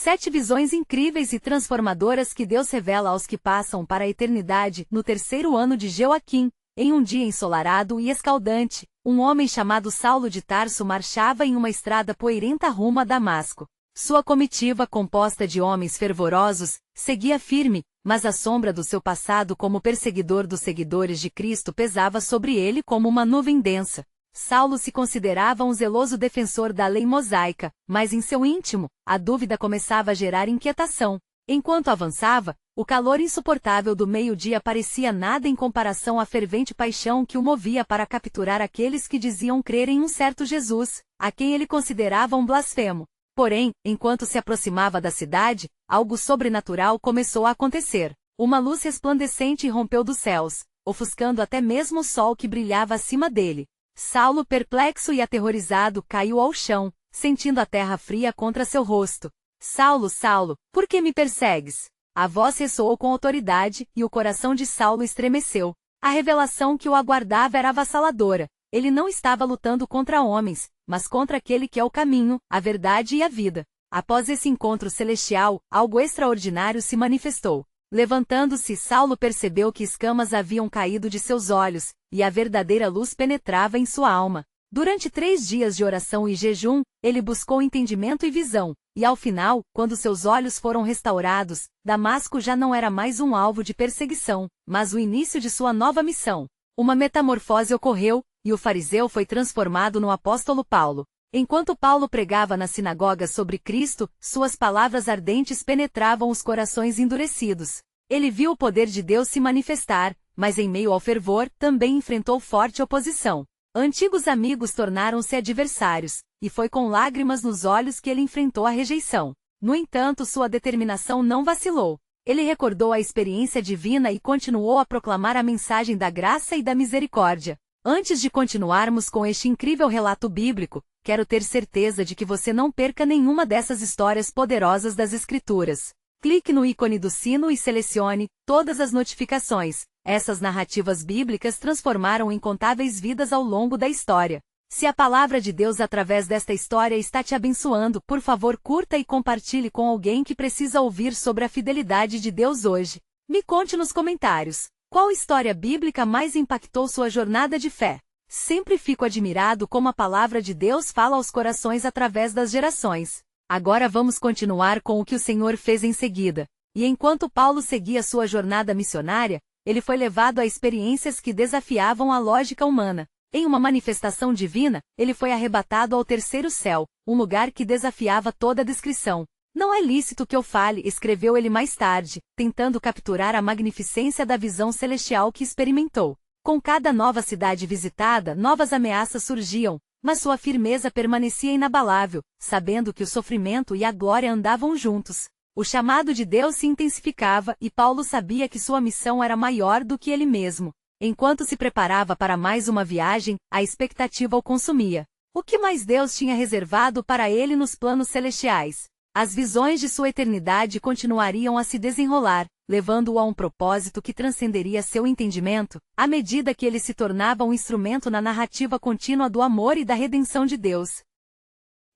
7 visões incríveis e transformadoras que Deus revela aos que passam para a eternidade. No terceiro ano de Joaquim, em um dia ensolarado e escaldante, um homem chamado Saulo de Tarso marchava em uma estrada poeirenta rumo a Damasco. Sua comitiva, composta de homens fervorosos, seguia firme, mas a sombra do seu passado como perseguidor dos seguidores de Cristo pesava sobre ele como uma nuvem densa. Saulo se considerava um zeloso defensor da lei mosaica, mas em seu íntimo, a dúvida começava a gerar inquietação. Enquanto avançava, o calor insuportável do meio-dia parecia nada em comparação à fervente paixão que o movia para capturar aqueles que diziam crer em um certo Jesus, a quem ele considerava um blasfemo. Porém, enquanto se aproximava da cidade, algo sobrenatural começou a acontecer. Uma luz resplandecente rompeu dos céus, ofuscando até mesmo o sol que brilhava acima dele. Saulo, perplexo e aterrorizado, caiu ao chão, sentindo a terra fria contra seu rosto. Saulo, Saulo, por que me persegues? A voz ressoou com autoridade, e o coração de Saulo estremeceu. A revelação que o aguardava era avassaladora. Ele não estava lutando contra homens, mas contra aquele que é o caminho, a verdade e a vida. Após esse encontro celestial, algo extraordinário se manifestou. Levantando-se, Saulo percebeu que escamas haviam caído de seus olhos, e a verdadeira luz penetrava em sua alma. Durante 3 dias de oração e jejum, ele buscou entendimento e visão, e ao final, quando seus olhos foram restaurados, Damasco já não era mais um alvo de perseguição, mas o início de sua nova missão. Uma metamorfose ocorreu, e o fariseu foi transformado no apóstolo Paulo. Enquanto Paulo pregava na sinagoga sobre Cristo, suas palavras ardentes penetravam os corações endurecidos. Ele viu o poder de Deus se manifestar, mas em meio ao fervor, também enfrentou forte oposição. Antigos amigos tornaram-se adversários, e foi com lágrimas nos olhos que ele enfrentou a rejeição. No entanto, sua determinação não vacilou. Ele recordou a experiência divina e continuou a proclamar a mensagem da graça e da misericórdia. Antes de continuarmos com este incrível relato bíblico, quero ter certeza de que você não perca nenhuma dessas histórias poderosas das Escrituras. Clique no ícone do sino e selecione todas as notificações. Essas narrativas bíblicas transformaram incontáveis vidas ao longo da história. Se a palavra de Deus através desta história está te abençoando, por favor curta e compartilhe com alguém que precisa ouvir sobre a fidelidade de Deus hoje. Me conte nos comentários. Qual história bíblica mais impactou sua jornada de fé? Sempre fico admirado como a palavra de Deus fala aos corações através das gerações. Agora vamos continuar com o que o Senhor fez em seguida. E enquanto Paulo seguia sua jornada missionária, ele foi levado a experiências que desafiavam a lógica humana. Em uma manifestação divina, ele foi arrebatado ao terceiro céu, um lugar que desafiava toda a descrição. Não é lícito que eu fale, escreveu ele mais tarde, tentando capturar a magnificência da visão celestial que experimentou. Com cada nova cidade visitada, novas ameaças surgiam, mas sua firmeza permanecia inabalável, sabendo que o sofrimento e a glória andavam juntos. O chamado de Deus se intensificava e Paulo sabia que sua missão era maior do que ele mesmo. Enquanto se preparava para mais uma viagem, a expectativa o consumia. O que mais Deus tinha reservado para ele nos planos celestiais? As visões de sua eternidade continuariam a se desenrolar, levando-o a um propósito que transcenderia seu entendimento, à medida que ele se tornava um instrumento na narrativa contínua do amor e da redenção de Deus.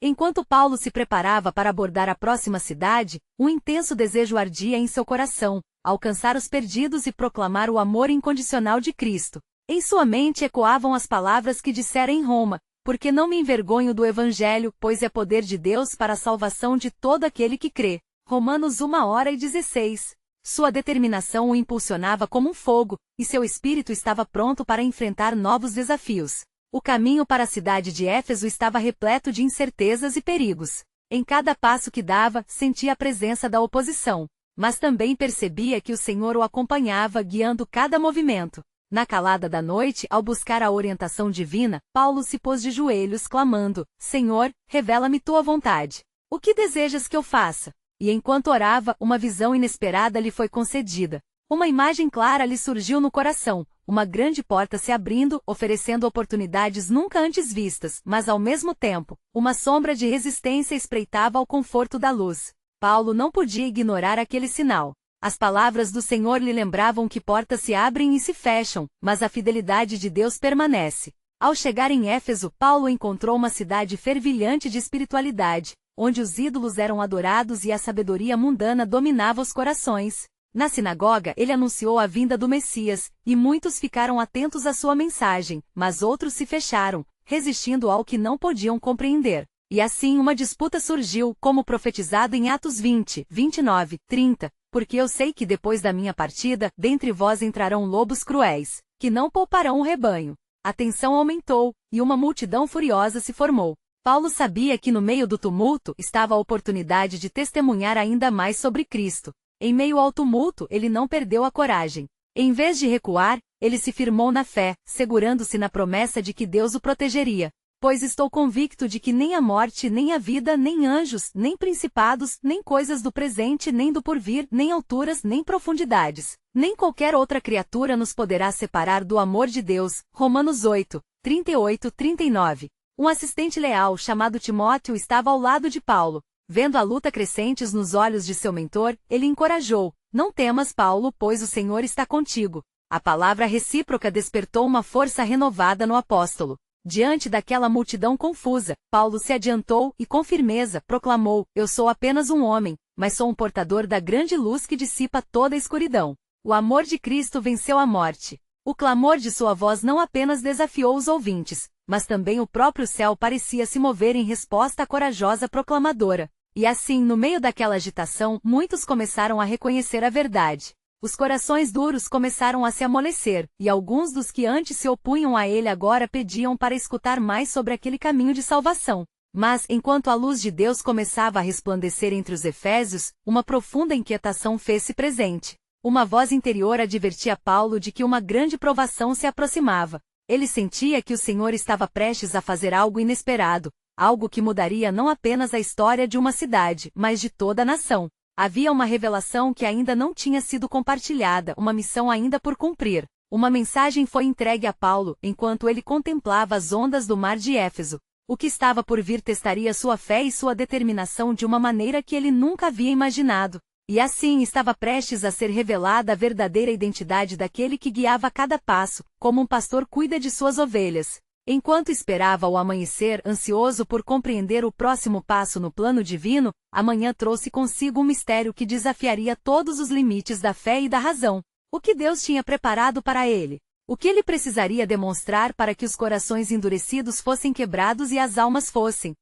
Enquanto Paulo se preparava para abordar a próxima cidade, um intenso desejo ardia em seu coração, alcançar os perdidos e proclamar o amor incondicional de Cristo. Em sua mente ecoavam as palavras que dissera em Roma: porque não me envergonho do Evangelho, pois é poder de Deus para a salvação de todo aquele que crê. Romanos 1:16. Sua determinação o impulsionava como um fogo, e seu espírito estava pronto para enfrentar novos desafios. O caminho para a cidade de Éfeso estava repleto de incertezas e perigos. Em cada passo que dava, sentia a presença da oposição, mas também percebia que o Senhor o acompanhava, guiando cada movimento. Na calada da noite, ao buscar a orientação divina, Paulo se pôs de joelhos clamando: Senhor, revela-me tua vontade. O que desejas que eu faça? E enquanto orava, uma visão inesperada lhe foi concedida. Uma imagem clara lhe surgiu no coração, uma grande porta se abrindo, oferecendo oportunidades nunca antes vistas, mas ao mesmo tempo, uma sombra de resistência espreitava ao conforto da luz. Paulo não podia ignorar aquele sinal. As palavras do Senhor lhe lembravam que portas se abrem e se fecham, mas a fidelidade de Deus permanece. Ao chegar em Éfeso, Paulo encontrou uma cidade fervilhante de espiritualidade. onde os ídolos eram adorados e a sabedoria mundana dominava os corações. Na sinagoga ele anunciou a vinda do Messias, e muitos ficaram atentos à sua mensagem, mas outros se fecharam, resistindo ao que não podiam compreender. E assim uma disputa surgiu, como profetizado em Atos 20, 29, 30, porque eu sei que depois da minha partida, dentre vós entrarão lobos cruéis, que não pouparão o rebanho. A tensão aumentou, e uma multidão furiosa se formou. Paulo sabia que no meio do tumulto estava a oportunidade de testemunhar ainda mais sobre Cristo. Em meio ao tumulto, ele não perdeu a coragem. Em vez de recuar, ele se firmou na fé, segurando-se na promessa de que Deus o protegeria. Pois estou convicto de que nem a morte, nem a vida, nem anjos, nem principados, nem coisas do presente, nem do porvir, nem alturas, nem profundidades, nem qualquer outra criatura nos poderá separar do amor de Deus. Romanos 8, 38, 39. Um assistente leal chamado Timóteo estava ao lado de Paulo. Vendo a luta crescente nos olhos de seu mentor, ele encorajou: "Não temas, Paulo, pois o Senhor está contigo." A palavra recíproca despertou uma força renovada no apóstolo. Diante daquela multidão confusa, Paulo se adiantou e com firmeza proclamou: "Eu sou apenas um homem, mas sou um portador da grande luz que dissipa toda a escuridão." O amor de Cristo venceu a morte. O clamor de sua voz não apenas desafiou os ouvintes, mas também o próprio céu parecia se mover em resposta à corajosa proclamadora. E assim, no meio daquela agitação, muitos começaram a reconhecer a verdade. Os corações duros começaram a se amolecer, e alguns dos que antes se opunham a ele agora pediam para escutar mais sobre aquele caminho de salvação. Mas, enquanto a luz de Deus começava a resplandecer entre os efésios, uma profunda inquietação fez-se presente. Uma voz interior advertia Paulo de que uma grande provação se aproximava. Ele sentia que o Senhor estava prestes a fazer algo inesperado, algo que mudaria não apenas a história de uma cidade, mas de toda a nação. Havia uma revelação que ainda não tinha sido compartilhada, uma missão ainda por cumprir. Uma mensagem foi entregue a Paulo, enquanto ele contemplava as ondas do mar de Éfeso. O que estava por vir testaria sua fé e sua determinação de uma maneira que ele nunca havia imaginado. E assim estava prestes a ser revelada a verdadeira identidade daquele que guiava a cada passo, como um pastor cuida de suas ovelhas. Enquanto esperava o amanhecer, ansioso por compreender o próximo passo no plano divino, a manhã trouxe consigo um mistério que desafiaria todos os limites da fé e da razão. O que Deus tinha preparado para ele? O que ele precisaria demonstrar para que os corações endurecidos fossem quebrados e as almas fossem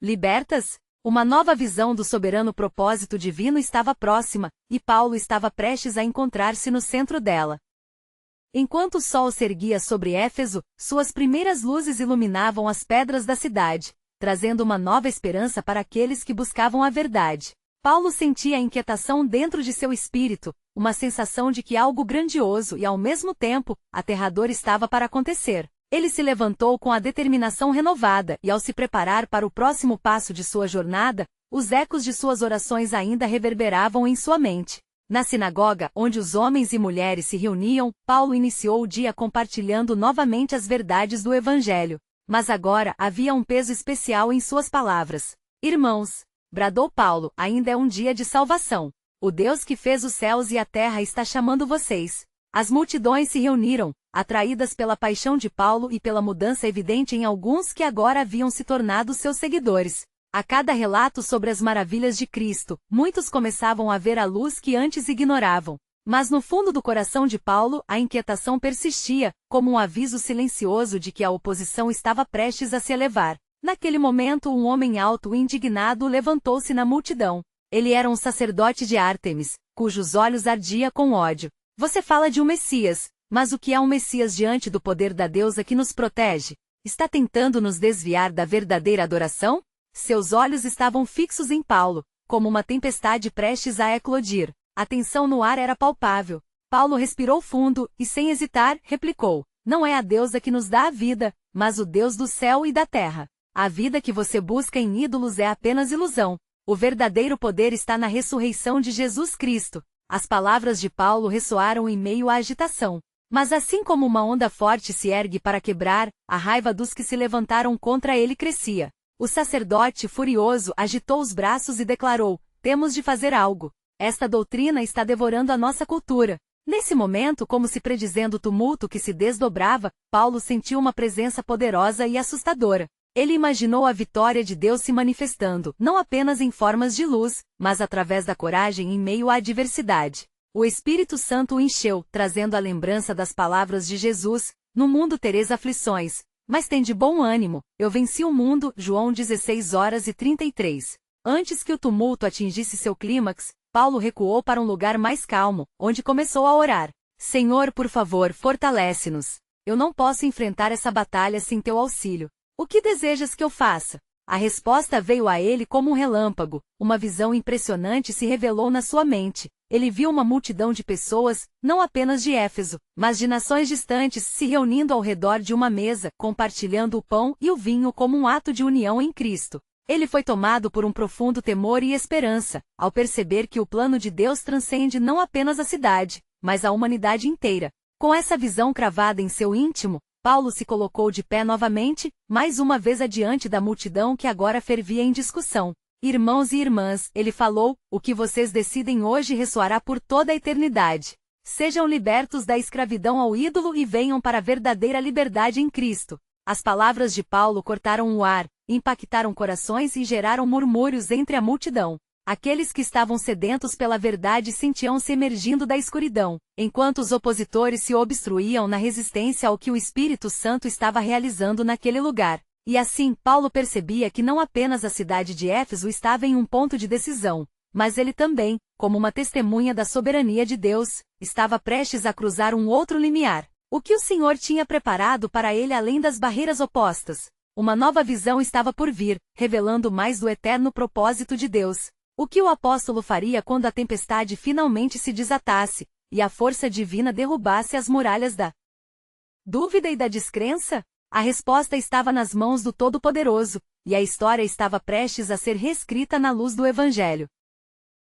libertas? Uma nova visão do soberano propósito divino estava próxima, e Paulo estava prestes a encontrar-se no centro dela. Enquanto o sol se erguia sobre Éfeso, suas primeiras luzes iluminavam as pedras da cidade, trazendo uma nova esperança para aqueles que buscavam a verdade. Paulo sentia a inquietação dentro de seu espírito, uma sensação de que algo grandioso e ao mesmo tempo aterrador estava para acontecer. Ele se levantou com a determinação renovada e ao se preparar para o próximo passo de sua jornada, os ecos de suas orações ainda reverberavam em sua mente. Na sinagoga, onde os homens e mulheres se reuniam, Paulo iniciou o dia compartilhando novamente as verdades do Evangelho. Mas agora havia um peso especial em suas palavras. "Irmãos", bradou Paulo, "ainda é um dia de salvação. O Deus que fez os céus e a terra está chamando vocês." As multidões se reuniram, atraídas pela paixão de Paulo e pela mudança evidente em alguns que agora haviam se tornado seus seguidores. A cada relato sobre as maravilhas de Cristo, muitos começavam a ver a luz que antes ignoravam. Mas no fundo do coração de Paulo, a inquietação persistia, como um aviso silencioso de que a oposição estava prestes a se elevar. Naquele momento, um homem alto e indignado levantou-se na multidão. Ele era um sacerdote de Ártemis, cujos olhos ardia com ódio. "Você fala de um Messias, mas o que é um Messias diante do poder da deusa que nos protege? Está tentando nos desviar da verdadeira adoração?" Seus olhos estavam fixos em Paulo, como uma tempestade prestes a eclodir. A tensão no ar era palpável. Paulo respirou fundo e, sem hesitar, replicou: "Não é a deusa que nos dá a vida, mas o Deus do céu e da terra. A vida que você busca em ídolos é apenas ilusão. O verdadeiro poder está na ressurreição de Jesus Cristo." As palavras de Paulo ressoaram em meio à agitação. Mas assim como uma onda forte se ergue para quebrar, a raiva dos que se levantaram contra ele crescia. O sacerdote, furioso, agitou os braços e declarou: "Temos de fazer algo. Esta doutrina está devorando a nossa cultura." Nesse momento, como se predizendo o tumulto que se desdobrava, Paulo sentiu uma presença poderosa e assustadora. Ele imaginou a vitória de Deus se manifestando, não apenas em formas de luz, mas através da coragem em meio à adversidade. O Espírito Santo o encheu, trazendo a lembrança das palavras de Jesus: no mundo tereis aflições, mas tende bom ânimo, eu venci o mundo. João 16:33. Antes que o tumulto atingisse seu clímax, Paulo recuou para um lugar mais calmo, onde começou a orar. Senhor, por favor, fortalece-nos. Eu não posso enfrentar essa batalha sem teu auxílio. O que desejas que eu faça? A resposta veio a ele como um relâmpago. Uma visão impressionante se revelou na sua mente. Ele viu uma multidão de pessoas, não apenas de Éfeso, mas de nações distantes, se reunindo ao redor de uma mesa, compartilhando o pão e o vinho como um ato de união em Cristo. Ele foi tomado por um profundo temor e esperança, ao perceber que o plano de Deus transcende não apenas a cidade, mas a humanidade inteira. Com essa visão cravada em seu íntimo, Paulo se colocou de pé novamente, mais uma vez adiante da multidão que agora fervia em discussão. Irmãos e irmãs, ele falou, o que vocês decidem hoje ressoará por toda a eternidade. Sejam libertos da escravidão ao ídolo e venham para a verdadeira liberdade em Cristo. As palavras de Paulo cortaram o ar, impactaram corações e geraram murmúrios entre a multidão. Aqueles que estavam sedentos pela verdade sentiam-se emergindo da escuridão, enquanto os opositores se obstruíam na resistência ao que o Espírito Santo estava realizando naquele lugar. E assim, Paulo percebia que não apenas a cidade de Éfeso estava em um ponto de decisão, mas ele também, como uma testemunha da soberania de Deus, estava prestes a cruzar um outro limiar. O que o Senhor tinha preparado para ele além das barreiras opostas? Uma nova visão estava por vir, revelando mais do eterno propósito de Deus. O que o apóstolo faria quando a tempestade finalmente se desatasse, e a força divina derrubasse as muralhas da dúvida e da descrença? A resposta estava nas mãos do Todo-Poderoso, e a história estava prestes a ser reescrita na luz do Evangelho.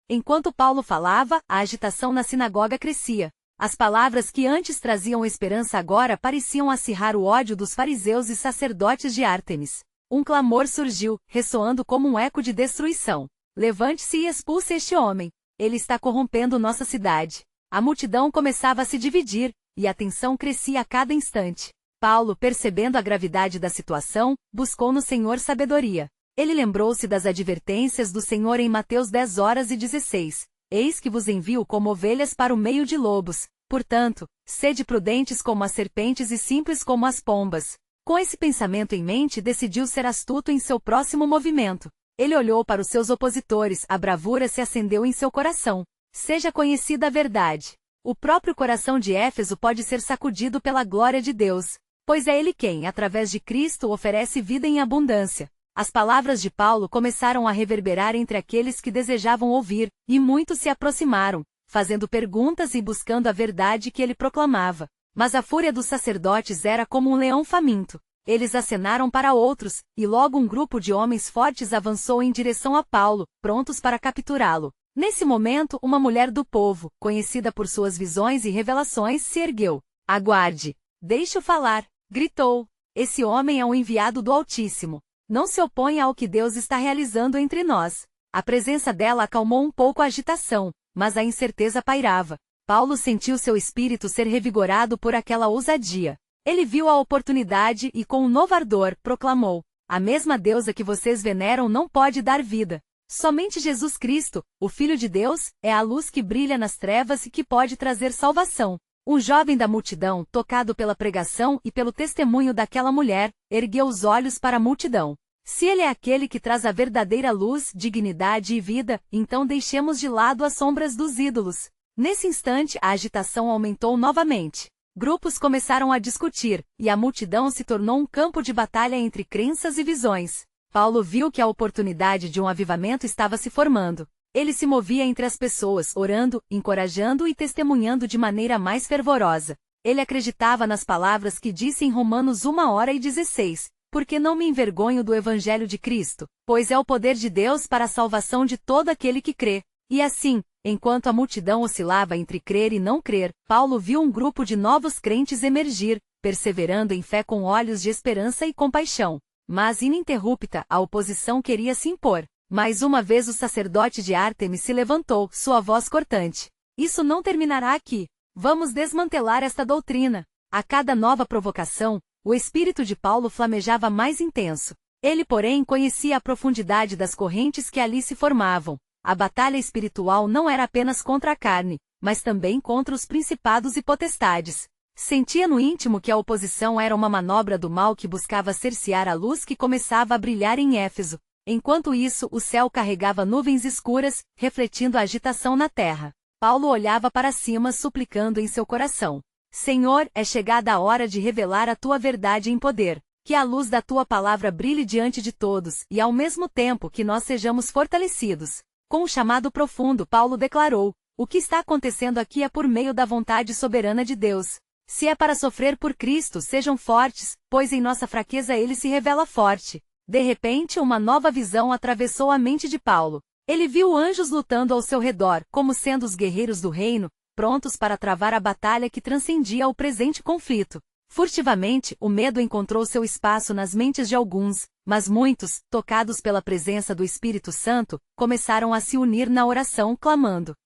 Enquanto Paulo falava, a agitação na sinagoga crescia. As palavras que antes traziam esperança agora pareciam acirrar o ódio dos fariseus e sacerdotes de Ártemis. Um clamor surgiu, ressoando como um eco de destruição. Levante-se e expulse este homem. Ele está corrompendo nossa cidade. A multidão começava a se dividir, e a tensão crescia a cada instante. Paulo, percebendo a gravidade da situação, buscou no Senhor sabedoria. Ele lembrou-se das advertências do Senhor em Mateus 10:16. Eis que vos envio como ovelhas para o meio de lobos. Portanto, sede prudentes como as serpentes e simples como as pombas. Com esse pensamento em mente, decidiu ser astuto em seu próximo movimento. Ele olhou para os seus opositores, a bravura se acendeu em seu coração. Seja conhecida a verdade. O próprio coração de Éfeso pode ser sacudido pela glória de Deus, pois é Ele quem, através de Cristo, oferece vida em abundância. As palavras de Paulo começaram a reverberar entre aqueles que desejavam ouvir, e muitos se aproximaram, fazendo perguntas e buscando a verdade que ele proclamava. Mas a fúria dos sacerdotes era como um leão faminto. Eles acenaram para outros, e logo um grupo de homens fortes avançou em direção a Paulo, prontos para capturá-lo. Nesse momento, uma mulher do povo, conhecida por suas visões e revelações, se ergueu. Aguarde! Deixe-o falar! Gritou. Esse homem é um enviado do Altíssimo. Não se oponha ao que Deus está realizando entre nós. A presença dela acalmou um pouco a agitação, mas a incerteza pairava. Paulo sentiu seu espírito ser revigorado por aquela ousadia. Ele viu a oportunidade e, com um novo ardor, proclamou: a mesma deusa que vocês veneram não pode dar vida. Somente Jesus Cristo, o Filho de Deus, é a luz que brilha nas trevas e que pode trazer salvação. Um jovem da multidão, tocado pela pregação e pelo testemunho daquela mulher, ergueu os olhos para a multidão. Se ele é aquele que traz a verdadeira luz, dignidade e vida, então deixemos de lado as sombras dos ídolos. Nesse instante, a agitação aumentou novamente. Grupos começaram a discutir, e a multidão se tornou um campo de batalha entre crenças e visões. Paulo viu que a oportunidade de um avivamento estava se formando. Ele se movia entre as pessoas, orando, encorajando e testemunhando de maneira mais fervorosa. Ele acreditava nas palavras que disse em Romanos 1:16, porque não me envergonho do Evangelho de Cristo, pois é o poder de Deus para a salvação de todo aquele que crê. E assim, enquanto a multidão oscilava entre crer e não crer, Paulo viu um grupo de novos crentes emergir, perseverando em fé com olhos de esperança e compaixão. Mas ininterrupta, a oposição queria se impor. Mais uma vez o sacerdote de Ártemis se levantou, sua voz cortante. Isso não terminará aqui. Vamos desmantelar esta doutrina. A cada nova provocação, o espírito de Paulo flamejava mais intenso. Ele, porém, conhecia a profundidade das correntes que ali se formavam. A batalha espiritual não era apenas contra a carne, mas também contra os principados e potestades. Sentia no íntimo que a oposição era uma manobra do mal que buscava cercear a luz que começava a brilhar em Éfeso. Enquanto isso, o céu carregava nuvens escuras, refletindo a agitação na terra. Paulo olhava para cima suplicando em seu coração: Senhor, é chegada a hora de revelar a tua verdade em poder. Que a luz da tua palavra brilhe diante de todos, e ao mesmo tempo que nós sejamos fortalecidos. Com um chamado profundo, Paulo declarou: o que está acontecendo aqui é por meio da vontade soberana de Deus. Se é para sofrer por Cristo, sejam fortes, pois em nossa fraqueza ele se revela forte. De repente, uma nova visão atravessou a mente de Paulo. Ele viu anjos lutando ao seu redor, como sendo os guerreiros do reino, prontos para travar a batalha que transcendia o presente conflito. Furtivamente, o medo encontrou seu espaço nas mentes de alguns, mas muitos, tocados pela presença do Espírito Santo, começaram a se unir na oração clamando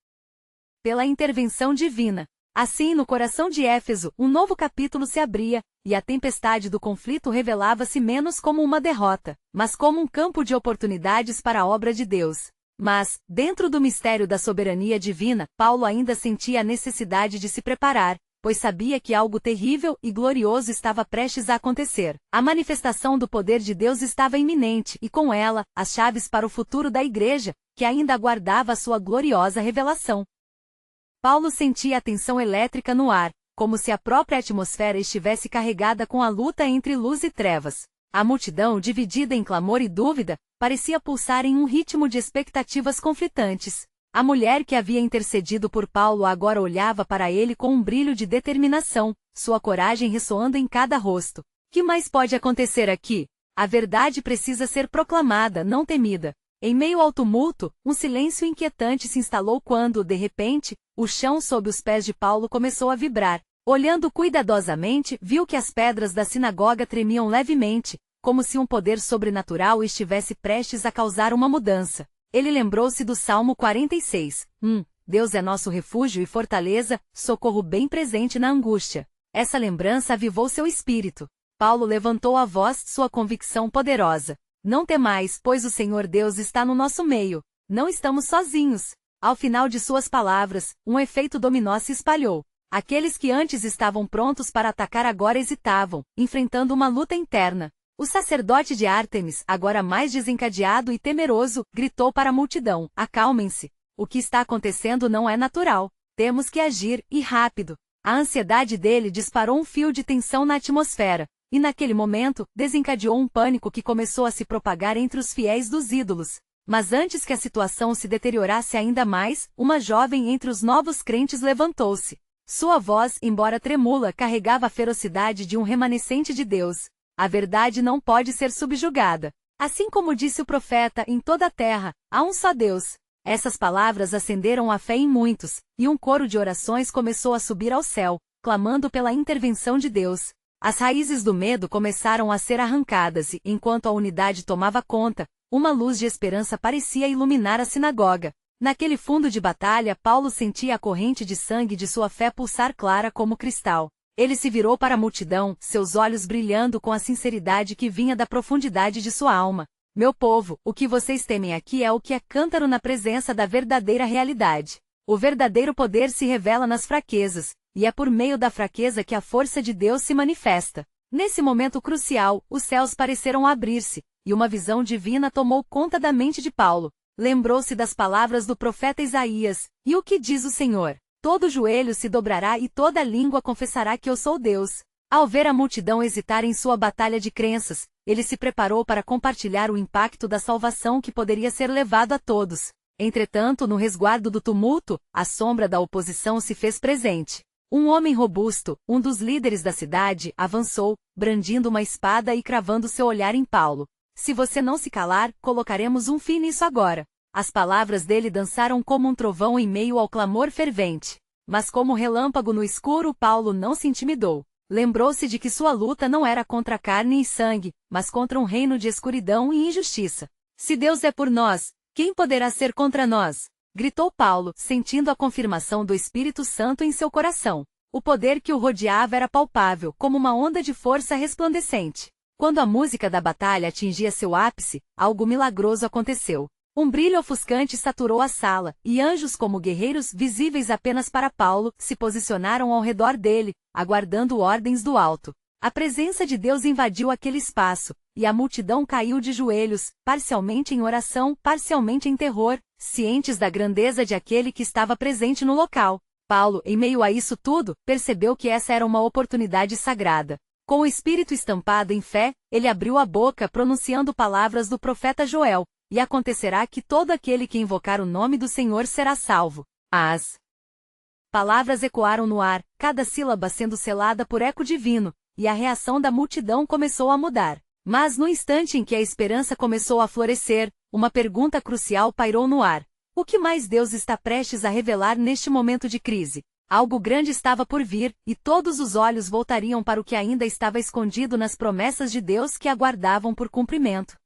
pela intervenção divina. Assim, no coração de Éfeso, um novo capítulo se abria, e a tempestade do conflito revelava-se menos como uma derrota, mas como um campo de oportunidades para a obra de Deus. Mas, dentro do mistério da soberania divina, Paulo ainda sentia a necessidade de se preparar, pois sabia que algo terrível e glorioso estava prestes a acontecer. A manifestação do poder de Deus estava iminente e, com ela, as chaves para o futuro da igreja, que ainda aguardava a sua gloriosa revelação. Paulo sentia a tensão elétrica no ar, como se a própria atmosfera estivesse carregada com a luta entre luz e trevas. A multidão, dividida em clamor e dúvida, parecia pulsar em um ritmo de expectativas conflitantes. A mulher que havia intercedido por Paulo agora olhava para ele com um brilho de determinação, sua coragem ressoando em cada rosto. Que mais pode acontecer aqui? A verdade precisa ser proclamada, não temida. Em meio ao tumulto, um silêncio inquietante se instalou quando, de repente, o chão sob os pés de Paulo começou a vibrar. Olhando cuidadosamente, viu que as pedras da sinagoga tremiam levemente, como se um poder sobrenatural estivesse prestes a causar uma mudança. Ele lembrou-se do Salmo 46. Deus é nosso refúgio e fortaleza, socorro bem presente na angústia. Essa lembrança avivou seu espírito. Paulo levantou a voz, sua convicção poderosa. Não temais, pois o Senhor Deus está no nosso meio. Não estamos sozinhos. Ao final de suas palavras, um efeito dominó se espalhou. Aqueles que antes estavam prontos para atacar agora hesitavam, enfrentando uma luta interna. O sacerdote de Ártemis, agora mais desencadeado e temeroso, gritou para a multidão: acalmem-se. O que está acontecendo não é natural. Temos que agir, e rápido. A ansiedade dele disparou um fio de tensão na atmosfera. E naquele momento, desencadeou um pânico que começou a se propagar entre os fiéis dos ídolos. Mas antes que a situação se deteriorasse ainda mais, uma jovem entre os novos crentes levantou-se. Sua voz, embora tremula, carregava a ferocidade de um remanescente de Deus. A verdade não pode ser subjugada. Assim como disse o profeta, em toda a terra, há um só Deus. Essas palavras acenderam a fé em muitos, e um coro de orações começou a subir ao céu, clamando pela intervenção de Deus. As raízes do medo começaram a ser arrancadas e, enquanto a unidade tomava conta, uma luz de esperança parecia iluminar a sinagoga. Naquele fundo de batalha, Paulo sentia a corrente de sangue de sua fé pulsar clara como cristal. Ele se virou para a multidão, seus olhos brilhando com a sinceridade que vinha da profundidade de sua alma. Meu povo, o que vocês temem aqui é o que é cântaro na presença da verdadeira realidade. O verdadeiro poder se revela nas fraquezas, e é por meio da fraqueza que a força de Deus se manifesta. Nesse momento crucial, os céus pareceram abrir-se, e uma visão divina tomou conta da mente de Paulo. Lembrou-se das palavras do profeta Isaías: e o que diz o Senhor? Todo joelho se dobrará e toda língua confessará que eu sou Deus. Ao ver a multidão hesitar em sua batalha de crenças, ele se preparou para compartilhar o impacto da salvação que poderia ser levado a todos. Entretanto, no resguardo do tumulto, a sombra da oposição se fez presente. Um homem robusto, um dos líderes da cidade, avançou, brandindo uma espada e cravando seu olhar em Paulo. Se você não se calar, colocaremos um fim nisso agora. As palavras dele dançaram como um trovão em meio ao clamor fervente. Mas como relâmpago no escuro, Paulo não se intimidou. Lembrou-se de que sua luta não era contra carne e sangue, mas contra um reino de escuridão e injustiça. Se Deus é por nós, quem poderá ser contra nós? Gritou Paulo, sentindo a confirmação do Espírito Santo em seu coração. O poder que o rodeava era palpável, como uma onda de força resplandecente. Quando a música da batalha atingia seu ápice, algo milagroso aconteceu. Um brilho ofuscante saturou a sala, e anjos como guerreiros visíveis apenas para Paulo se posicionaram ao redor dele, aguardando ordens do alto. A presença de Deus invadiu aquele espaço, e a multidão caiu de joelhos, parcialmente em oração, parcialmente em terror, cientes da grandeza de aquele que estava presente no local. Paulo, em meio a isso tudo, percebeu que essa era uma oportunidade sagrada. Com o espírito estampado em fé, ele abriu a boca pronunciando palavras do profeta Joel, e acontecerá que todo aquele que invocar o nome do Senhor será salvo. As palavras ecoaram no ar, cada sílaba sendo selada por eco divino, e a reação da multidão começou a mudar. Mas no instante em que a esperança começou a florescer, uma pergunta crucial pairou no ar. O que mais Deus está prestes a revelar neste momento de crise? Algo grande estava por vir, e todos os olhos voltariam para o que ainda estava escondido nas promessas de Deus que aguardavam por cumprimento.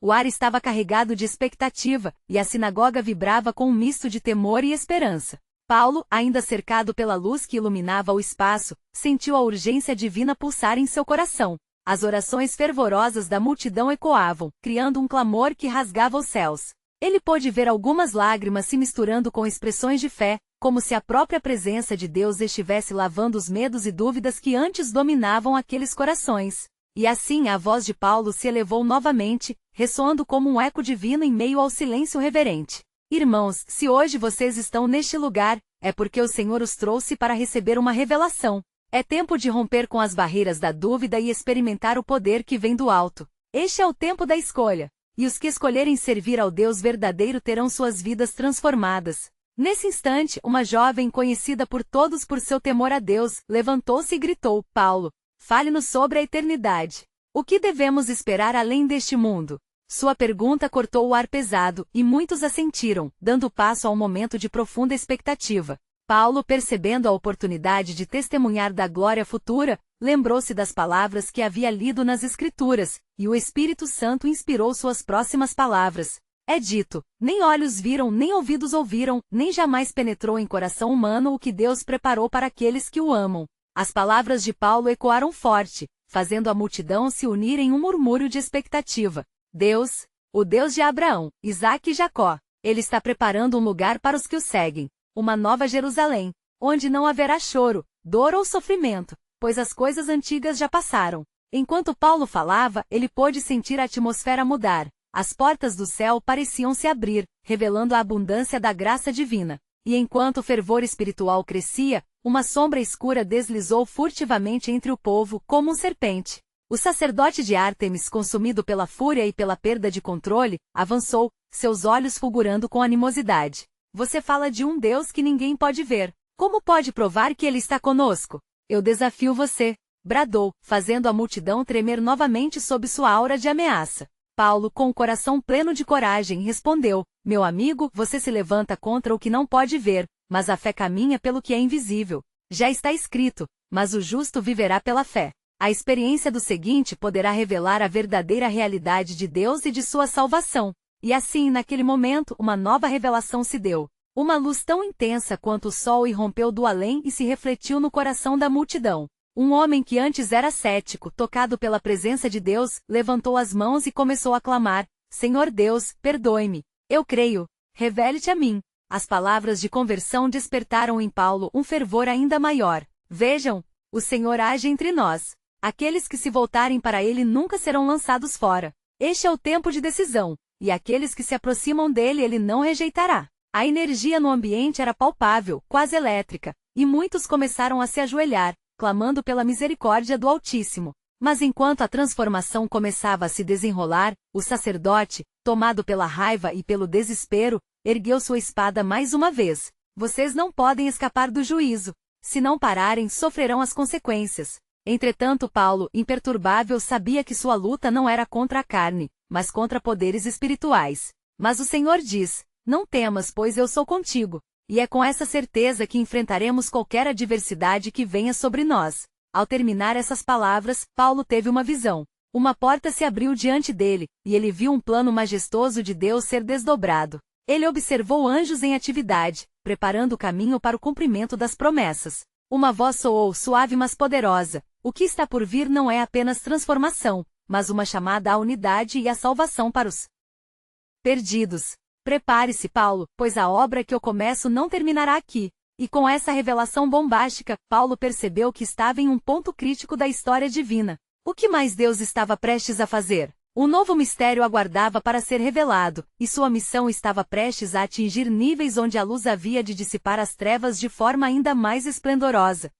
O ar estava carregado de expectativa, e a sinagoga vibrava com um misto de temor e esperança. Paulo, ainda cercado pela luz que iluminava o espaço, sentiu a urgência divina pulsar em seu coração. As orações fervorosas da multidão ecoavam, criando um clamor que rasgava os céus. Ele pôde ver algumas lágrimas se misturando com expressões de fé, como se a própria presença de Deus estivesse lavando os medos e dúvidas que antes dominavam aqueles corações. E assim a voz de Paulo se elevou novamente, ressoando como um eco divino em meio ao silêncio reverente. Irmãos, se hoje vocês estão neste lugar, é porque o Senhor os trouxe para receber uma revelação. É tempo de romper com as barreiras da dúvida e experimentar o poder que vem do alto. Este é o tempo da escolha. E os que escolherem servir ao Deus verdadeiro terão suas vidas transformadas. Nesse instante, uma jovem conhecida por todos por seu temor a Deus, levantou-se e gritou: Paulo, fale-nos sobre a eternidade. O que devemos esperar além deste mundo? Sua pergunta cortou o ar pesado, e muitos assentiram, dando passo a um momento de profunda expectativa. Paulo, percebendo a oportunidade de testemunhar da glória futura, lembrou-se das palavras que havia lido nas Escrituras, e o Espírito Santo inspirou suas próximas palavras. É dito: nem olhos viram, nem ouvidos ouviram, nem jamais penetrou em coração humano o que Deus preparou para aqueles que o amam. As palavras de Paulo ecoaram forte, fazendo a multidão se unir em um murmúrio de expectativa. Deus, o Deus de Abraão, Isaque e Jacó, ele está preparando um lugar para os que o seguem, uma nova Jerusalém, onde não haverá choro, dor ou sofrimento, pois as coisas antigas já passaram. Enquanto Paulo falava, ele pôde sentir a atmosfera mudar. As portas do céu pareciam se abrir, revelando a abundância da graça divina. E enquanto o fervor espiritual crescia, uma sombra escura deslizou furtivamente entre o povo, como um serpente. O sacerdote de Ártemis, consumido pela fúria e pela perda de controle, avançou, seus olhos fulgurando com animosidade. Você fala de um Deus que ninguém pode ver. Como pode provar que ele está conosco? Eu desafio você, bradou, fazendo a multidão tremer novamente sob sua aura de ameaça. Paulo, com o coração pleno de coragem, respondeu: meu amigo, você se levanta contra o que não pode ver, mas a fé caminha pelo que é invisível. Já está escrito: mas o justo viverá pela fé. A experiência do seguinte poderá revelar a verdadeira realidade de Deus e de sua salvação. E assim, naquele momento, uma nova revelação se deu. Uma luz tão intensa quanto o sol irrompeu do além e se refletiu no coração da multidão. Um homem que antes era cético, tocado pela presença de Deus, levantou as mãos e começou a clamar: Senhor Deus, perdoe-me. Eu creio. Revele-te a mim. As palavras de conversão despertaram em Paulo um fervor ainda maior. Vejam, o Senhor age entre nós. Aqueles que se voltarem para ele nunca serão lançados fora. Este é o tempo de decisão, e aqueles que se aproximam dele ele não rejeitará. A energia no ambiente era palpável, quase elétrica, e muitos começaram a se ajoelhar, clamando pela misericórdia do Altíssimo. Mas enquanto a transformação começava a se desenrolar, o sacerdote, tomado pela raiva e pelo desespero, ergueu sua espada mais uma vez. Vocês não podem escapar do juízo. Se não pararem, sofrerão as consequências. Entretanto, Paulo, imperturbável, sabia que sua luta não era contra a carne, mas contra poderes espirituais. Mas o Senhor diz: não temas, pois eu sou contigo. E é com essa certeza que enfrentaremos qualquer adversidade que venha sobre nós. Ao terminar essas palavras, Paulo teve uma visão. Uma porta se abriu diante dele, e ele viu um plano majestoso de Deus ser desdobrado. Ele observou anjos em atividade, preparando o caminho para o cumprimento das promessas. Uma voz soou suave mas poderosa: O que está por vir não é apenas transformação, mas uma chamada à unidade e à salvação para os perdidos. Prepare-se, Paulo, pois a obra que eu começo não terminará aqui. E com essa revelação bombástica, Paulo percebeu que estava em um ponto crítico da história divina. O que mais Deus estava prestes a fazer? Um novo mistério aguardava para ser revelado, e sua missão estava prestes a atingir níveis onde a luz havia de dissipar as trevas de forma ainda mais esplendorosa.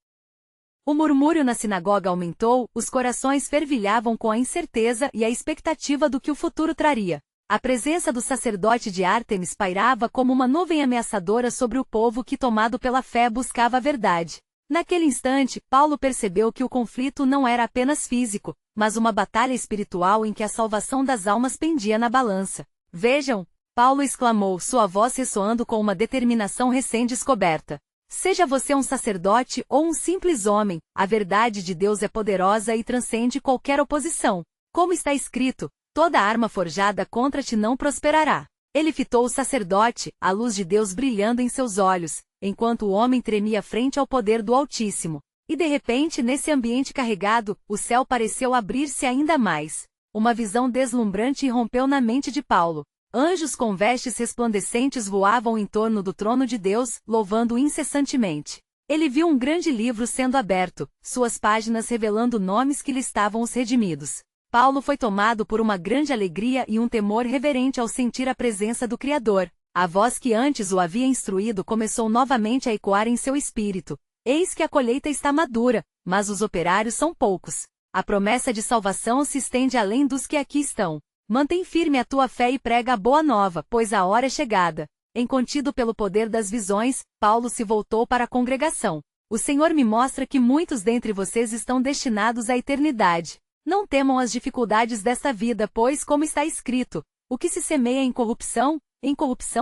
O murmúrio na sinagoga aumentou, os corações fervilhavam com a incerteza e a expectativa do que o futuro traria. A presença do sacerdote de Ártemis pairava como uma nuvem ameaçadora sobre o povo que, tomado pela fé, buscava a verdade. Naquele instante, Paulo percebeu que o conflito não era apenas físico, mas uma batalha espiritual em que a salvação das almas pendia na balança. Vejam! Paulo exclamou, sua voz ressoando com uma determinação recém-descoberta. Seja você um sacerdote ou um simples homem, a verdade de Deus é poderosa e transcende qualquer oposição. Como está escrito, toda arma forjada contra ti não prosperará. Ele fitou o sacerdote, a luz de Deus brilhando em seus olhos, enquanto o homem tremia frente ao poder do Altíssimo. E de repente, nesse ambiente carregado, o céu pareceu abrir-se ainda mais. Uma visão deslumbrante irrompeu na mente de Paulo. Anjos com vestes resplandecentes voavam em torno do trono de Deus, louvando incessantemente. Ele viu um grande livro sendo aberto, suas páginas revelando nomes que listavam os redimidos. Paulo foi tomado por uma grande alegria e um temor reverente ao sentir a presença do Criador. A voz que antes o havia instruído começou novamente a ecoar em seu espírito. Eis que a colheita está madura, mas os operários são poucos. A promessa de salvação se estende além dos que aqui estão. Mantém firme a tua fé e prega a boa nova, pois a hora é chegada. Incontido pelo poder das visões, Paulo se voltou para a congregação. O Senhor me mostra que muitos dentre vocês estão destinados à eternidade. Não temam as dificuldades desta vida, pois, como está escrito, o que se semeia em corrupção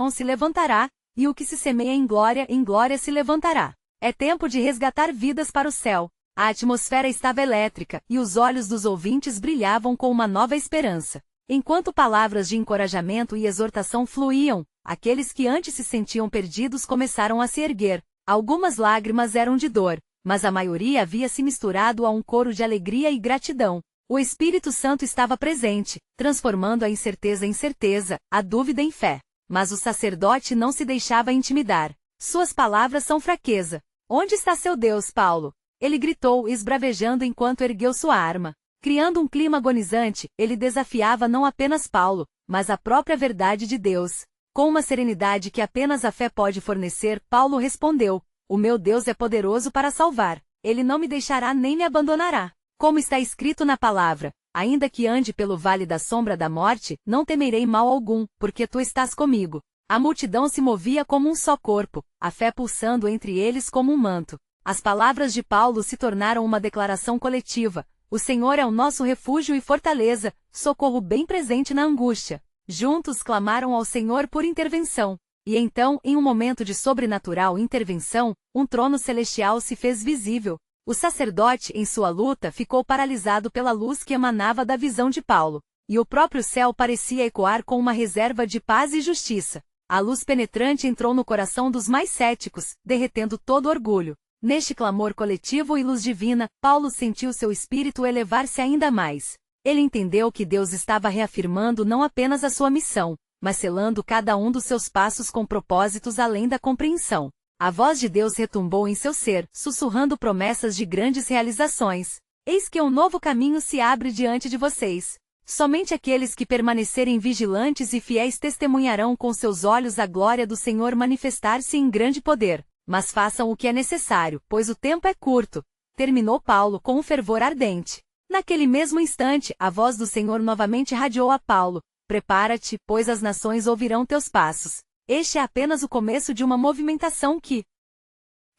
se levantará, e o que se semeia em glória se levantará. É tempo de resgatar vidas para o céu. A atmosfera estava elétrica, e os olhos dos ouvintes brilhavam com uma nova esperança. Enquanto palavras de encorajamento e exortação fluíam, aqueles que antes se sentiam perdidos começaram a se erguer. Algumas lágrimas eram de dor, mas a maioria havia se misturado a um coro de alegria e gratidão. O Espírito Santo estava presente, transformando a incerteza em certeza, a dúvida em fé. Mas o sacerdote não se deixava intimidar. Suas palavras são fraqueza. Onde está seu Deus, Paulo? Ele gritou, esbravejando enquanto ergueu sua arma. Criando um clima agonizante, ele desafiava não apenas Paulo, mas a própria verdade de Deus. Com uma serenidade que apenas a fé pode fornecer, Paulo respondeu: o meu Deus é poderoso para salvar. Ele não me deixará nem me abandonará. Como está escrito na palavra, ainda que ande pelo vale da sombra da morte, não temerei mal algum, porque tu estás comigo. A multidão se movia como um só corpo, a fé pulsando entre eles como um manto. As palavras de Paulo se tornaram uma declaração coletiva. O Senhor é o nosso refúgio e fortaleza, socorro bem presente na angústia. Juntos clamaram ao Senhor por intervenção. E então, em um momento de sobrenatural intervenção, um trono celestial se fez visível. O sacerdote, em sua luta, ficou paralisado pela luz que emanava da visão de Paulo. E o próprio céu parecia ecoar com uma reserva de paz e justiça. A luz penetrante entrou no coração dos mais céticos, derretendo todo orgulho. Neste clamor coletivo e luz divina, Paulo sentiu seu espírito elevar-se ainda mais. Ele entendeu que Deus estava reafirmando não apenas a sua missão, mas selando cada um dos seus passos com propósitos além da compreensão. A voz de Deus retumbou em seu ser, sussurrando promessas de grandes realizações. Eis que um novo caminho se abre diante de vocês. Somente aqueles que permanecerem vigilantes e fiéis testemunharão com seus olhos a glória do Senhor manifestar-se em grande poder. Mas façam o que é necessário, pois o tempo é curto. Terminou Paulo com um fervor ardente. Naquele mesmo instante, a voz do Senhor novamente radiou a Paulo: prepara-te, pois as nações ouvirão teus passos. Este é apenas o começo de uma movimentação que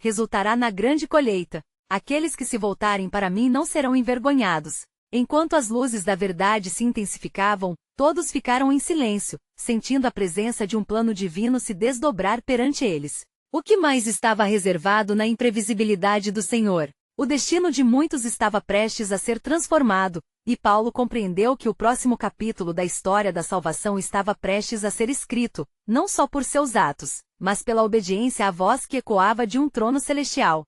resultará na grande colheita. Aqueles que se voltarem para mim não serão envergonhados. Enquanto as luzes da verdade se intensificavam, todos ficaram em silêncio, sentindo a presença de um plano divino se desdobrar perante eles. O que mais estava reservado na imprevisibilidade do Senhor? O destino de muitos estava prestes a ser transformado, e Paulo compreendeu que o próximo capítulo da história da salvação estava prestes a ser escrito, não só por seus atos, mas pela obediência à voz que ecoava de um trono celestial.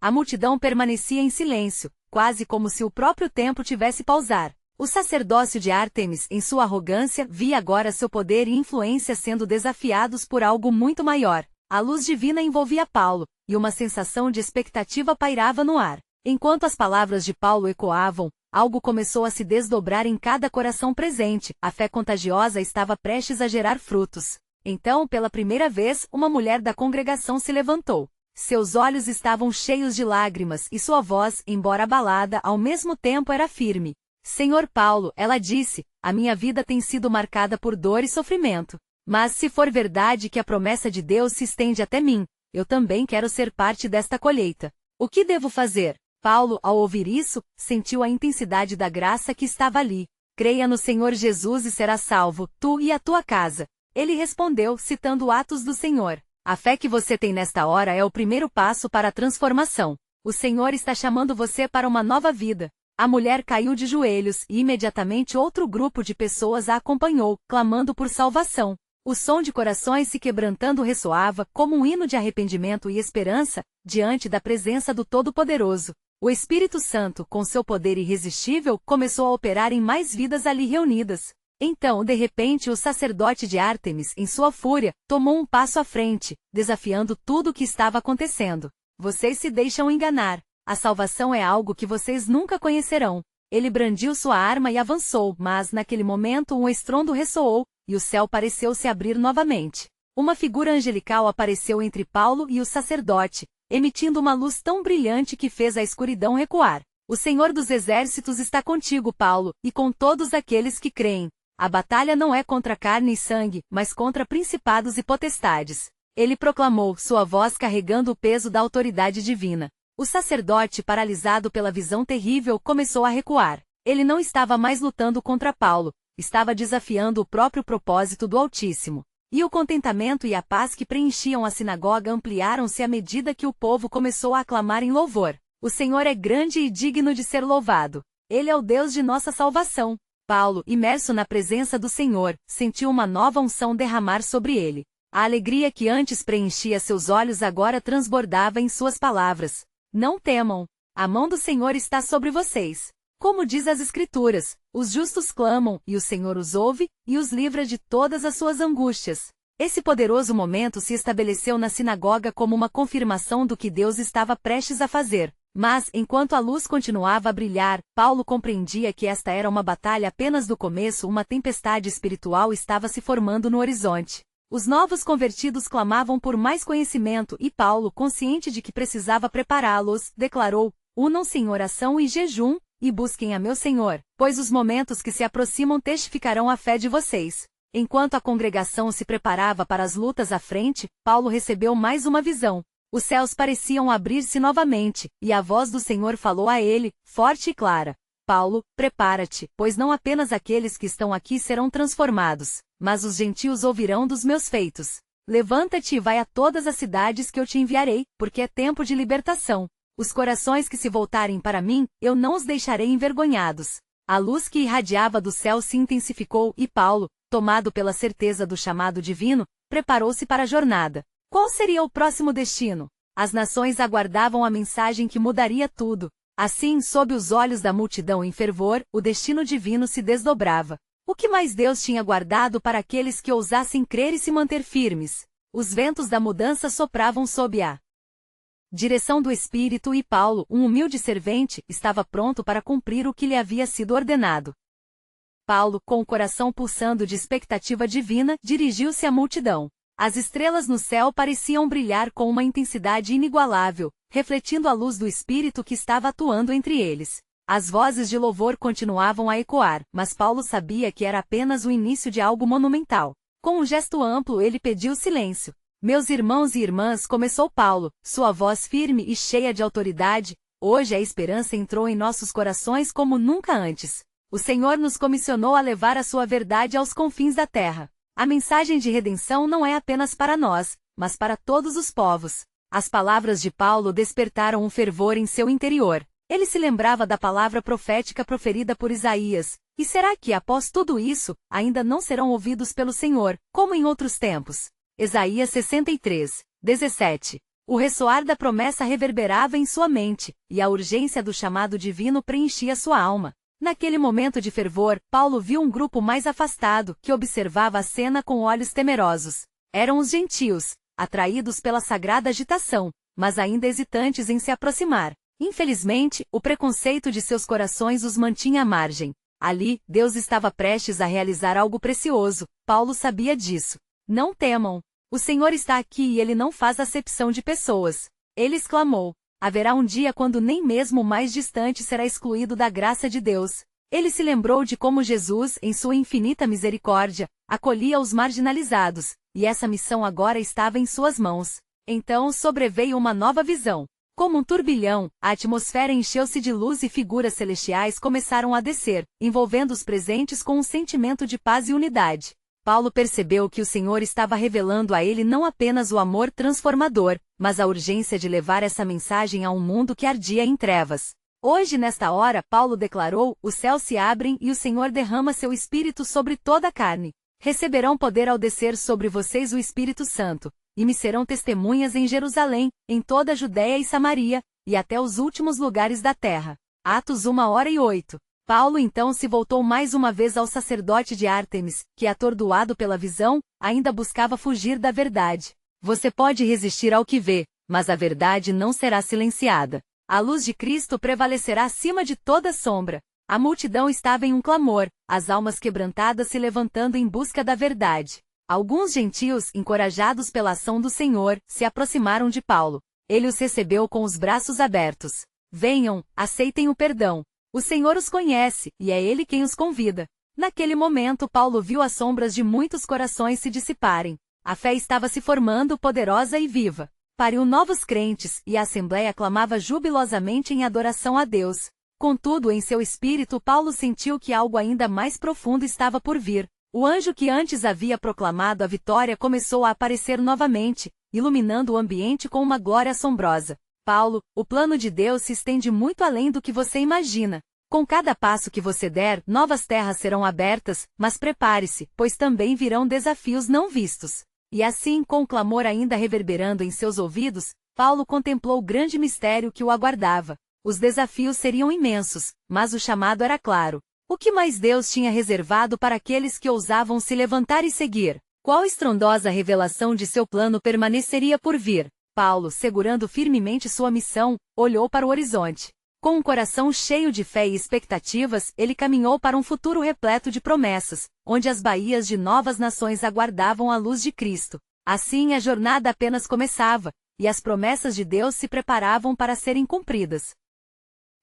A multidão permanecia em silêncio, quase como se o próprio tempo tivesse pausar. O sacerdócio de Ártemis, em sua arrogância, via agora seu poder e influência sendo desafiados por algo muito maior. A luz divina envolvia Paulo, e uma sensação de expectativa pairava no ar. Enquanto as palavras de Paulo ecoavam, algo começou a se desdobrar em cada coração presente. A fé contagiosa estava prestes a gerar frutos. Então, pela primeira vez, uma mulher da congregação se levantou. Seus olhos estavam cheios de lágrimas e sua voz, embora abalada, ao mesmo tempo era firme. Senhor Paulo, ela disse, a minha vida tem sido marcada por dor e sofrimento. Mas se for verdade que a promessa de Deus se estende até mim, eu também quero ser parte desta colheita. O que devo fazer? Paulo, ao ouvir isso, sentiu a intensidade da graça que estava ali. Creia no Senhor Jesus e serás salvo, tu e a tua casa. Ele respondeu, citando Atos do Senhor. A fé que você tem nesta hora é o primeiro passo para a transformação. O Senhor está chamando você para uma nova vida. A mulher caiu de joelhos e imediatamente outro grupo de pessoas a acompanhou, clamando por salvação. O som de corações se quebrantando ressoava como um hino de arrependimento e esperança, diante da presença do Todo-Poderoso. O Espírito Santo, com seu poder irresistível, começou a operar em mais vidas ali reunidas. Então, de repente, o sacerdote de Ártemis, em sua fúria, tomou um passo à frente, desafiando tudo o que estava acontecendo. Vocês se deixam enganar. A salvação é algo que vocês nunca conhecerão. Ele brandiu sua arma e avançou, mas naquele momento um estrondo ressoou, e o céu pareceu se abrir novamente. Uma figura angelical apareceu entre Paulo e o sacerdote, emitindo uma luz tão brilhante que fez a escuridão recuar. O Senhor dos Exércitos está contigo, Paulo, e com todos aqueles que creem. A batalha não é contra carne e sangue, mas contra principados e potestades. Ele proclamou, sua voz carregando o peso da autoridade divina. O sacerdote, paralisado pela visão terrível, começou a recuar. Ele não estava mais lutando contra Paulo, estava desafiando o próprio propósito do Altíssimo. E o contentamento e a paz que preenchiam a sinagoga ampliaram-se à medida que o povo começou a aclamar em louvor. O Senhor é grande e digno de ser louvado. Ele é o Deus de nossa salvação. Paulo, imerso na presença do Senhor, sentiu uma nova unção derramar sobre ele. A alegria que antes preenchia seus olhos agora transbordava em suas palavras. Não temam. A mão do Senhor está sobre vocês. Como diz as Escrituras, os justos clamam, e o Senhor os ouve, e os livra de todas as suas angústias. Esse poderoso momento se estabeleceu na sinagoga como uma confirmação do que Deus estava prestes a fazer. Mas, enquanto a luz continuava a brilhar, Paulo compreendia que esta era uma batalha apenas do começo. Uma tempestade espiritual estava se formando no horizonte. Os novos convertidos clamavam por mais conhecimento e Paulo, consciente de que precisava prepará-los, declarou, unam-se em oração e jejum, e busquem a meu Senhor, pois os momentos que se aproximam testificarão a fé de vocês. Enquanto a congregação se preparava para as lutas à frente, Paulo recebeu mais uma visão. Os céus pareciam abrir-se novamente, e a voz do Senhor falou a ele, forte e clara. Paulo, prepara-te, pois não apenas aqueles que estão aqui serão transformados, mas os gentios ouvirão dos meus feitos. Levanta-te e vai a todas as cidades que eu te enviarei, porque é tempo de libertação. Os corações que se voltarem para mim, eu não os deixarei envergonhados. A luz que irradiava do céu se intensificou e Paulo, tomado pela certeza do chamado divino, preparou-se para a jornada. Qual seria o próximo destino? As nações aguardavam a mensagem que mudaria tudo. Assim, sob os olhos da multidão em fervor, o destino divino se desdobrava. O que mais Deus tinha guardado para aqueles que ousassem crer e se manter firmes? Os ventos da mudança sopravam sob a direção do Espírito e Paulo, um humilde servente, estava pronto para cumprir o que lhe havia sido ordenado. Paulo, com o coração pulsando de expectativa divina, dirigiu-se à multidão. As estrelas no céu pareciam brilhar com uma intensidade inigualável, refletindo a luz do Espírito que estava atuando entre eles. As vozes de louvor continuavam a ecoar, mas Paulo sabia que era apenas o início de algo monumental. Com um gesto amplo ele pediu silêncio. Meus irmãos e irmãs, começou Paulo, sua voz firme e cheia de autoridade, hoje a esperança entrou em nossos corações como nunca antes. O Senhor nos comissionou a levar a sua verdade aos confins da terra. A mensagem de redenção não é apenas para nós, mas para todos os povos. As palavras de Paulo despertaram um fervor em seu interior. Ele se lembrava da palavra profética proferida por Isaías. E será que, após tudo isso, ainda não serão ouvidos pelo Senhor, como em outros tempos? Isaías 63, 17. O ressoar da promessa reverberava em sua mente, e a urgência do chamado divino preenchia sua alma. Naquele momento de fervor, Paulo viu um grupo mais afastado, que observava a cena com olhos temerosos. Eram os gentios, atraídos pela sagrada agitação, mas ainda hesitantes em se aproximar. Infelizmente, o preconceito de seus corações os mantinha à margem. Ali, Deus estava prestes a realizar algo precioso. Paulo sabia disso. Não temam. O Senhor está aqui e Ele não faz acepção de pessoas. Ele exclamou. Haverá um dia quando nem mesmo o mais distante será excluído da graça de Deus. Ele se lembrou de como Jesus, em sua infinita misericórdia, acolhia os marginalizados, e essa missão agora estava em suas mãos. Então sobreveio uma nova visão. Como um turbilhão, a atmosfera encheu-se de luz e figuras celestiais começaram a descer, envolvendo os presentes com um sentimento de paz e unidade. Paulo percebeu que o Senhor estava revelando a ele não apenas o amor transformador, mas a urgência de levar essa mensagem a um mundo que ardia em trevas. Hoje, nesta hora, Paulo declarou: os céus se abrem e o Senhor derrama seu Espírito sobre toda a carne. Receberão poder ao descer sobre vocês o Espírito Santo, e me serão testemunhas em Jerusalém, em toda a Judéia e Samaria, e até os últimos lugares da terra. Atos 1:08. Paulo então se voltou mais uma vez ao sacerdote de Ártemis, que, atordoado pela visão, ainda buscava fugir da verdade. Você pode resistir ao que vê, mas a verdade não será silenciada. A luz de Cristo prevalecerá acima de toda sombra. A multidão estava em um clamor, as almas quebrantadas se levantando em busca da verdade. Alguns gentios, encorajados pela ação do Senhor, se aproximaram de Paulo. Ele os recebeu com os braços abertos. Venham, aceitem o perdão. O Senhor os conhece, e é Ele quem os convida. Naquele momento Paulo viu as sombras de muitos corações se dissiparem. A fé estava se formando poderosa e viva. Pariu novos crentes, e a Assembleia clamava jubilosamente em adoração a Deus. Contudo, em seu espírito Paulo sentiu que algo ainda mais profundo estava por vir. O anjo que antes havia proclamado a vitória começou a aparecer novamente, iluminando o ambiente com uma glória assombrosa. Paulo, o plano de Deus se estende muito além do que você imagina. Com cada passo que você der, novas terras serão abertas, mas prepare-se, pois também virão desafios não vistos. E assim, com o clamor ainda reverberando em seus ouvidos, Paulo contemplou o grande mistério que o aguardava. Os desafios seriam imensos, mas o chamado era claro. O que mais Deus tinha reservado para aqueles que ousavam se levantar e seguir? Qual estrondosa revelação de seu plano permaneceria por vir? Paulo, segurando firmemente sua missão, olhou para o horizonte. Com um coração cheio de fé e expectativas, ele caminhou para um futuro repleto de promessas, onde as baías de novas nações aguardavam a luz de Cristo. Assim a jornada apenas começava, e as promessas de Deus se preparavam para serem cumpridas.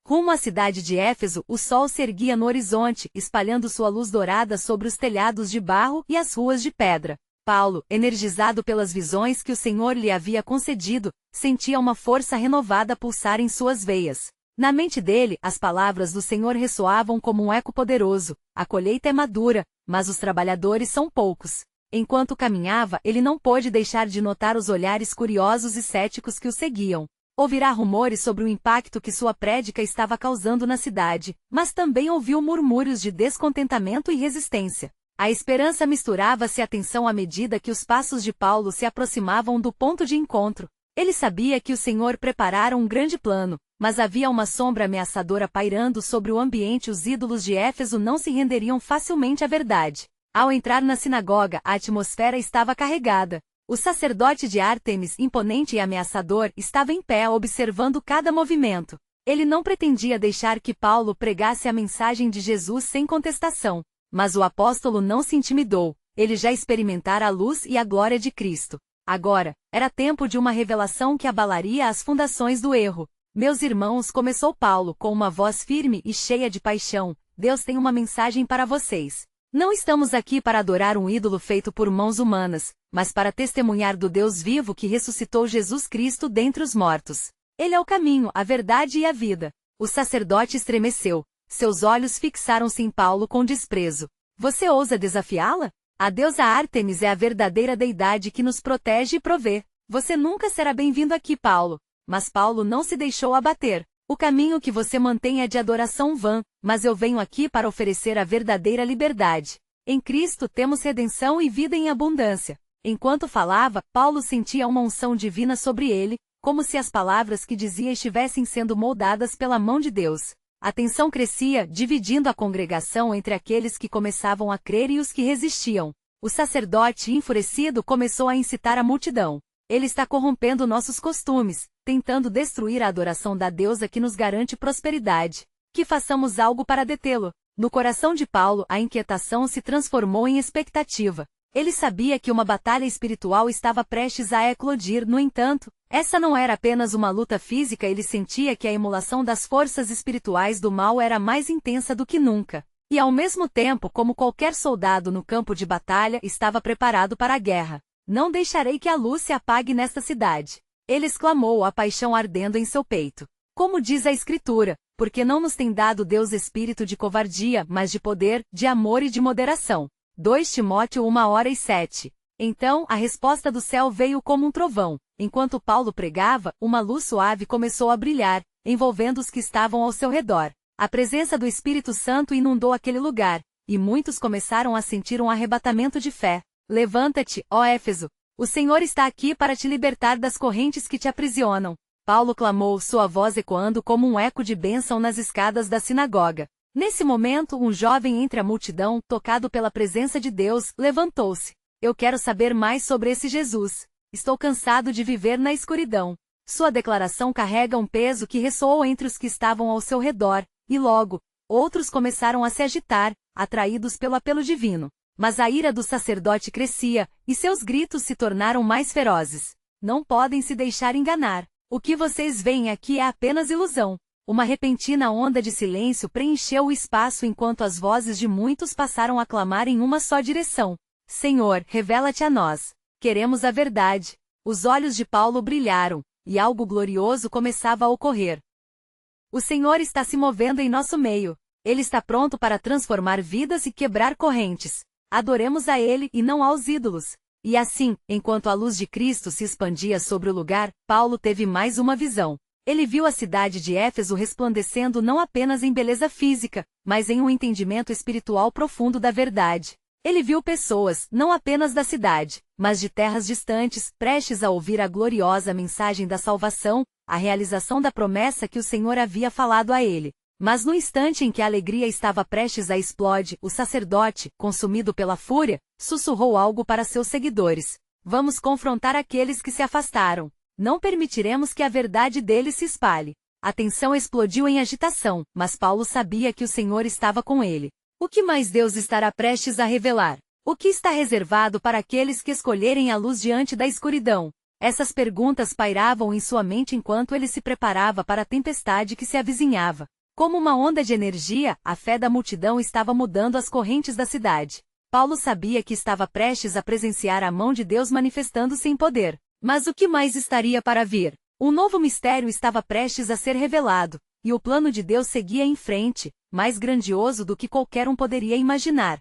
Rumo à cidade de Éfeso, o sol se erguia no horizonte, espalhando sua luz dourada sobre os telhados de barro e as ruas de pedra. Paulo, energizado pelas visões que o Senhor lhe havia concedido, sentia uma força renovada pulsar em suas veias. Na mente dele, as palavras do Senhor ressoavam como um eco poderoso: a colheita é madura, mas os trabalhadores são poucos. Enquanto caminhava, ele não pôde deixar de notar os olhares curiosos e céticos que o seguiam. Ouvirá rumores sobre o impacto que sua prédica estava causando na cidade, mas também ouviu murmúrios de descontentamento e resistência. A esperança misturava-se à tensão à medida que os passos de Paulo se aproximavam do ponto de encontro. Ele sabia que o Senhor preparara um grande plano, mas havia uma sombra ameaçadora pairando sobre o ambiente. Os ídolos de Éfeso não se renderiam facilmente à verdade. Ao entrar na sinagoga, a atmosfera estava carregada. O sacerdote de Ártemis, imponente e ameaçador, estava em pé observando cada movimento. Ele não pretendia deixar que Paulo pregasse a mensagem de Jesus sem contestação. Mas o apóstolo não se intimidou. Ele já experimentara a luz e a glória de Cristo. Agora, era tempo de uma revelação que abalaria as fundações do erro. Meus irmãos, começou Paulo com uma voz firme e cheia de paixão, Deus tem uma mensagem para vocês. Não estamos aqui para adorar um ídolo feito por mãos humanas, mas para testemunhar do Deus vivo que ressuscitou Jesus Cristo dentre os mortos. Ele é o caminho, a verdade e a vida. O sacerdote estremeceu. Seus olhos fixaram-se em Paulo com desprezo. Você ousa desafiá-la? A deusa Ártemis é a verdadeira deidade que nos protege e provê. Você nunca será bem-vindo aqui, Paulo. Mas Paulo não se deixou abater. O caminho que você mantém é de adoração vã, mas eu venho aqui para oferecer a verdadeira liberdade. Em Cristo temos redenção e vida em abundância. Enquanto falava, Paulo sentia uma unção divina sobre ele, como se as palavras que dizia estivessem sendo moldadas pela mão de Deus. A tensão crescia, dividindo a congregação entre aqueles que começavam a crer e os que resistiam. O sacerdote, enfurecido, começou a incitar a multidão. Ele está corrompendo nossos costumes, tentando destruir a adoração da deusa que nos garante prosperidade. Que façamos algo para detê-lo. No coração de Paulo, a inquietação se transformou em expectativa. Ele sabia que uma batalha espiritual estava prestes a eclodir, no entanto, essa não era apenas uma luta física, ele sentia que a emulação das forças espirituais do mal era mais intensa do que nunca. E ao mesmo tempo, como qualquer soldado no campo de batalha, estava preparado para a guerra. Não deixarei que a luz se apague nesta cidade. Ele exclamou, a paixão ardendo em seu peito. Como diz a Escritura, porque não nos tem dado Deus espírito de covardia, mas de poder, de amor e de moderação. 2 Timóteo 1:07. Então, a resposta do céu veio como um trovão. Enquanto Paulo pregava, uma luz suave começou a brilhar, envolvendo os que estavam ao seu redor. A presença do Espírito Santo inundou aquele lugar, e muitos começaram a sentir um arrebatamento de fé. Levanta-te, ó Éfeso! O Senhor está aqui para te libertar das correntes que te aprisionam. Paulo clamou, sua voz ecoando como um eco de bênção nas escadas da sinagoga. Nesse momento, um jovem entre a multidão, tocado pela presença de Deus, levantou-se. Eu quero saber mais sobre esse Jesus. Estou cansado de viver na escuridão. Sua declaração carrega um peso que ressoou entre os que estavam ao seu redor, e logo, outros começaram a se agitar, atraídos pelo apelo divino. Mas a ira do sacerdote crescia, e seus gritos se tornaram mais ferozes. Não podem se deixar enganar. O que vocês veem aqui é apenas ilusão. Uma repentina onda de silêncio preencheu o espaço enquanto as vozes de muitos passaram a clamar em uma só direção. Senhor, revela-te a nós. Queremos a verdade. Os olhos de Paulo brilharam, e algo glorioso começava a ocorrer. O Senhor está se movendo em nosso meio. Ele está pronto para transformar vidas e quebrar correntes. Adoremos a Ele e não aos ídolos. E assim, enquanto a luz de Cristo se expandia sobre o lugar, Paulo teve mais uma visão. Ele viu a cidade de Éfeso resplandecendo não apenas em beleza física, mas em um entendimento espiritual profundo da verdade. Ele viu pessoas, não apenas da cidade, mas de terras distantes, prestes a ouvir a gloriosa mensagem da salvação, a realização da promessa que o Senhor havia falado a ele. Mas no instante em que a alegria estava prestes a explodir, o sacerdote, consumido pela fúria, sussurrou algo para seus seguidores. Vamos confrontar aqueles que se afastaram. Não permitiremos que a verdade deles se espalhe. A tensão explodiu em agitação, mas Paulo sabia que o Senhor estava com ele. O que mais Deus estará prestes a revelar? O que está reservado para aqueles que escolherem a luz diante da escuridão? Essas perguntas pairavam em sua mente enquanto ele se preparava para a tempestade que se avizinhava. Como uma onda de energia, a fé da multidão estava mudando as correntes da cidade. Paulo sabia que estava prestes a presenciar a mão de Deus manifestando-se em poder. Mas o que mais estaria para vir? Um novo mistério estava prestes a ser revelado, e o plano de Deus seguia em frente, mais grandioso do que qualquer um poderia imaginar.